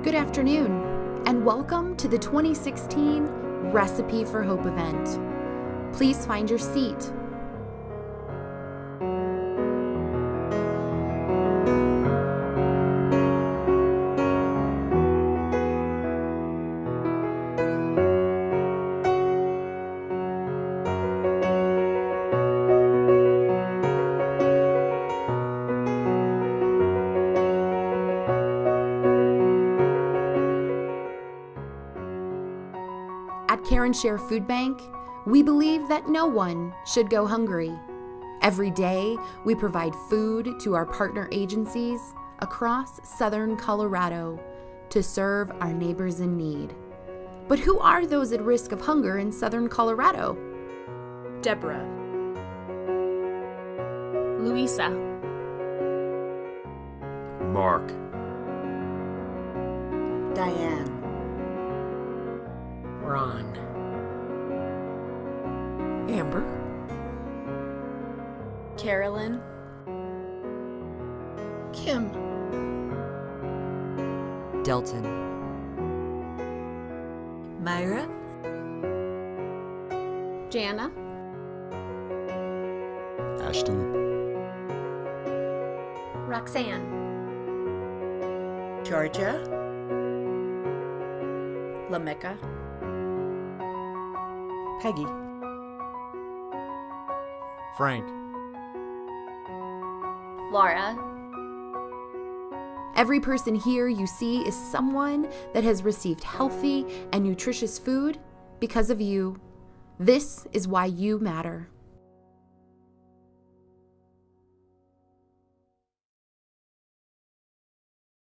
Good afternoon, and welcome to the 2016 Recipe for Hope event. Please find your seat. At Care and Share Food Bank, we believe that no one should go hungry. Every day, we provide food to our partner agencies across southern Colorado to serve our neighbors in need. But who are those at risk of hunger in southern Colorado? Deborah, Louisa, Mark, Diane, Ron, Amber, Carolyn, Kim, Delton, Myra, Jana, Ashton, Roxanne, Georgia, Lamecca, Peggy, Frank, Laura, Every person here you see is someone that has received healthy and nutritious food because of you. This is why you matter.